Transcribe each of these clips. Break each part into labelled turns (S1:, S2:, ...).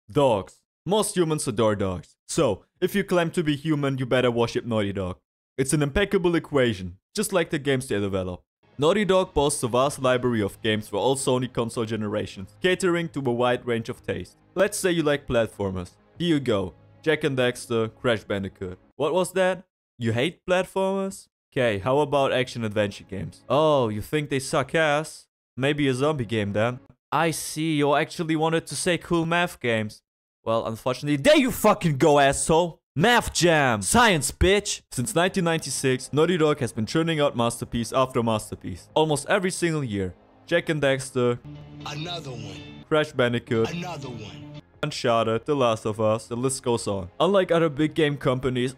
S1: Dogs. Most humans adore dogs. So, if you claim to be human, you better worship Naughty Dog. It's an impeccable equation, just like the games they develop. Naughty Dog boasts a vast library of games for all Sony console generations, catering to a wide range of taste. Let's say you like platformers. Here you go. Jak and Daxter, Crash Bandicoot. What was that? You hate platformers? Okay, how about action-adventure games? Oh, you think they suck ass? Maybe a zombie game then? I see, you actually wanted to say cool math games. Well, unfortunately, there you fucking go, asshole! Math Jam! Science, bitch! Since 1996, Naughty Dog has been churning out masterpiece after masterpiece. Almost every single year. Jak and Daxter. Another one. Crash Bandicoot. Another one. Uncharted, The Last of Us, the list goes on. Unlike other big game companies,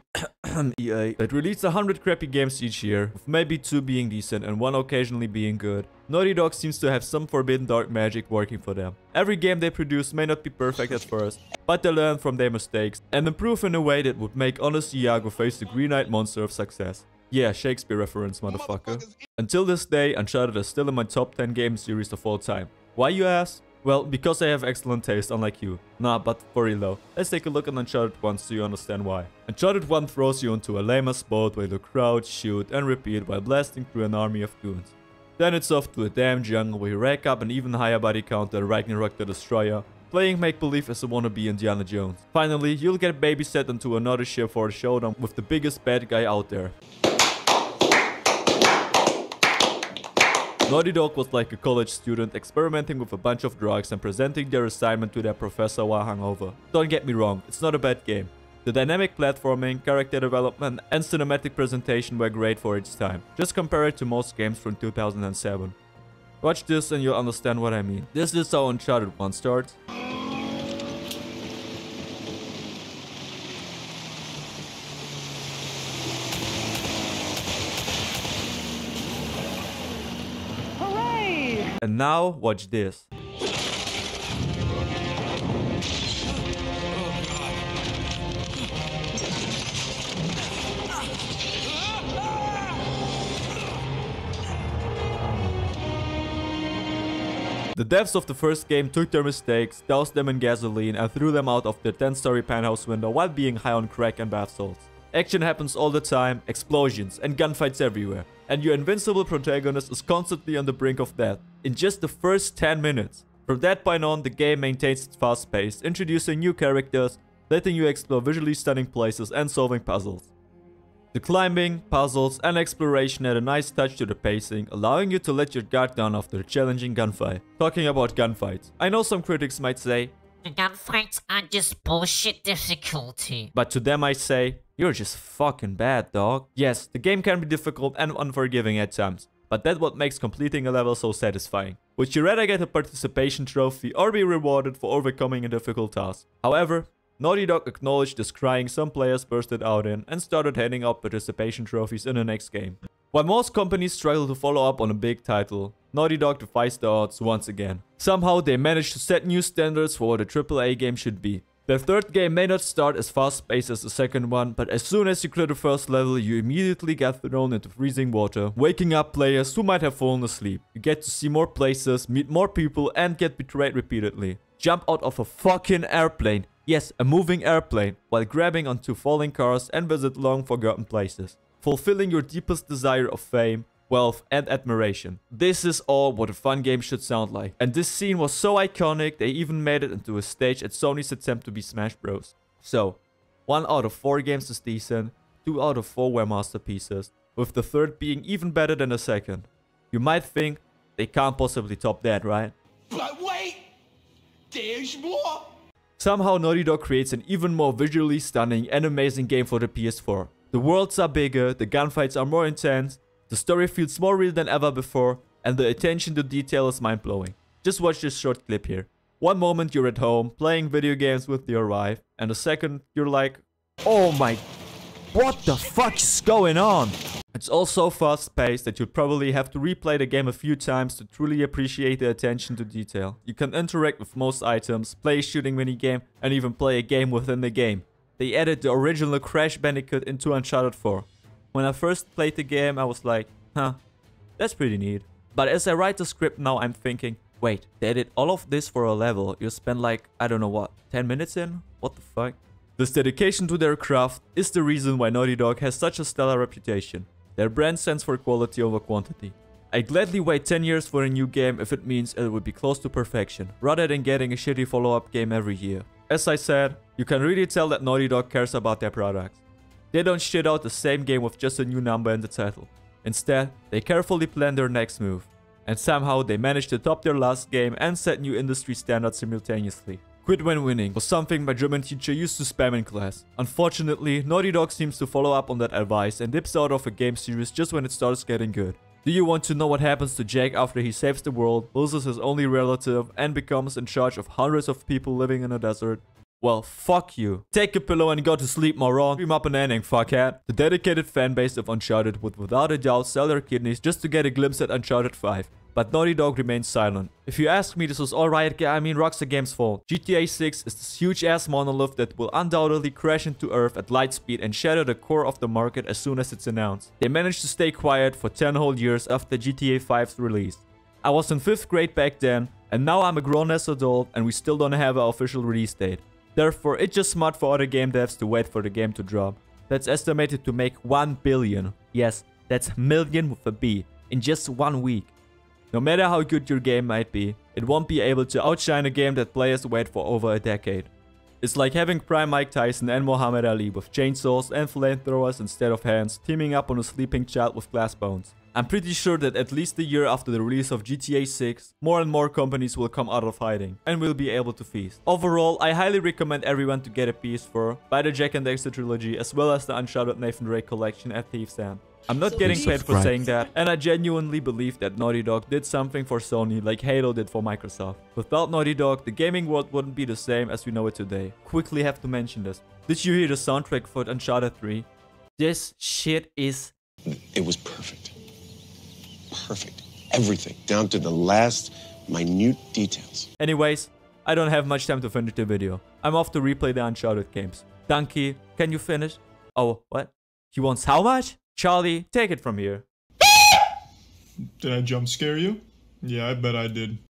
S1: EA, that release 100 crappy games each year, with maybe 2 being decent and 1 occasionally being good, Naughty Dog seems to have some forbidden dark magic working for them. Every game they produce may not be perfect at first, but they learn from their mistakes and improve in a way that would make honest Iago face the green-eyed monster of success. Yeah, Shakespeare reference, motherfucker. Until this day, Uncharted is still in my top 10 game series of all time. Why, you ask? Well, because I have excellent taste, unlike you. Nah, but for real though, let's take a look at Uncharted 1 so you understand why. Uncharted 1 throws you into a lame-ass boat where you crouch, shoot and repeat while blasting through an army of goons. Then it's off to a damn jungle where you rack up an even higher body count than Ragnarok the Destroyer, playing make-believe as a wannabe Indiana Jones. Finally, you'll get babysat onto another ship for a showdown with the biggest bad guy out there. Naughty Dog was like a college student experimenting with a bunch of drugs and presenting their assignment to their professor while hungover. Don't get me wrong, it's not a bad game. The dynamic platforming, character development and cinematic presentation were great for its time. Just compare it to most games from 2007. Watch this and you'll understand what I mean. This is how Uncharted 1 starts. And now, watch this. The devs of the first game took their mistakes, doused them in gasoline and threw them out of their 10-story penthouse window while being high on crack and bath salts. Action happens all the time, explosions and gunfights everywhere. And your invincible protagonist is constantly on the brink of death in just the first 10 minutes. From that point on, the game maintains its fast pace, introducing new characters, letting you explore visually stunning places and solving puzzles. The climbing, puzzles and exploration add a nice touch to the pacing, allowing you to let your guard down after a challenging gunfight. Talking about gunfights, I know some critics might say,
S2: the gunfights are just bullshit difficulty.
S1: But to them I say, you're just fucking bad, dog. Yes, the game can be difficult and unforgiving at times, but that's what makes completing a level so satisfying. Would you rather get a participation trophy or be rewarded for overcoming a difficult task? However, Naughty Dog acknowledged this crying some players bursted out in and started handing out participation trophies in the next game. While most companies struggle to follow up on a big title, Naughty Dog defies the odds once again. Somehow they managed to set new standards for what a AAA game should be. Their third game may not start as fast-paced as the second one, but as soon as you clear the first level, you immediately get thrown into freezing water, waking up players who might have fallen asleep. You get to see more places, meet more people, and get betrayed repeatedly. Jump out of a fucking airplane. Yes, a moving airplane, while grabbing onto falling cars and visit long forgotten places. Fulfilling your deepest desire of fame, wealth and admiration. This is all what a fun game should sound like. And this scene was so iconic, they even made it into a stage at Sony's attempt to be Smash Bros. So, 1 out of 4 games is decent, 2 out of 4 were masterpieces, with the third being even better than the second. You might think, they can't possibly top that, right?
S3: But wait! There's more!
S1: Somehow Naughty Dog creates an even more visually stunning and amazing game for the PS4. The worlds are bigger, the gunfights are more intense, the story feels more real than ever before, and the attention to detail is mind-blowing. Just watch this short clip here. One moment you're at home, playing video games with your wife, and the second you're like, oh my, what the fuck is going on? It's all so fast-paced that you'd probably have to replay the game a few times to truly appreciate the attention to detail. You can interact with most items, play a shooting minigame, and even play a game within the game. They added the original Crash Bandicoot into Uncharted 4. When I first played the game, I was like, huh, that's pretty neat. But as I write the script now, I'm thinking, Wait, they did all of this for a level you spent like, I don't know what, 10 minutes in? What the fuck? This dedication to their craft is the reason why Naughty Dog has such a stellar reputation. Their brand stands for quality over quantity. I gladly wait 10 years for a new game if it means it will be close to perfection, rather than getting a shitty follow-up game every year. As I said, you can really tell that Naughty Dog cares about their products. They don't shit out the same game with just a new number in the title. Instead, they carefully plan their next move. And somehow they managed to top their last game and set new industry standards simultaneously. Quit when winning was something my German teacher used to spam in class. Unfortunately, Naughty Dog seems to follow up on that advice and dips out of a game series just when it starts getting good. Do you want to know what happens to Jack after he saves the world, loses his only relative, and becomes in charge of hundreds of people living in a desert? Well, fuck you. Take a pillow and go to sleep, moron. Dream up an ending, fuckhead. The dedicated fanbase of Uncharted would without a doubt sell their kidneys just to get a glimpse at Uncharted 5. But Naughty Dog remains silent. If you ask me, this was all Rockstar Games' fault. GTA 6 is this huge-ass monolith that will undoubtedly crash into Earth at light speed and shatter the core of the market as soon as it's announced. They managed to stay quiet for 10 whole years after GTA 5's release. I was in 5th grade back then, and now I'm a grown-ass adult and we still don't have an official release date. Therefore, it's just smart for other game devs to wait for the game to drop. That's estimated to make 1 billion. Yes, that's million with a B, in just 1 week. No matter how good your game might be, it won't be able to outshine a game that players wait for over a decade. It's like having prime Mike Tyson and Muhammad Ali with chainsaws and flamethrowers instead of hands teaming up on a sleeping child with glass bones. I'm pretty sure that at least a year after the release of GTA 6, more and more companies will come out of hiding and will be able to feast. Overall, I highly recommend everyone to get a PS4, buy the Jak and Daxter trilogy as well as the Uncharted Nathan Drake collection at Thief's End. I'm not getting paid for saying that, and I genuinely believe that Naughty Dog did something for Sony like Halo did for Microsoft. Without Naughty Dog, the gaming world wouldn't be the same as we know it today. Quickly have to mention this. Did you hear the soundtrack for Uncharted 3? This shit is...
S4: It was perfect. Perfect. Everything, down to the last minute details.
S1: Anyways, I don't have much time to finish the video. I'm off to replay the Uncharted games. Donkey, can you finish? Oh, what? He wants how much? Charlie, take it from here.
S5: Did I jump scare you? Yeah, I bet I did.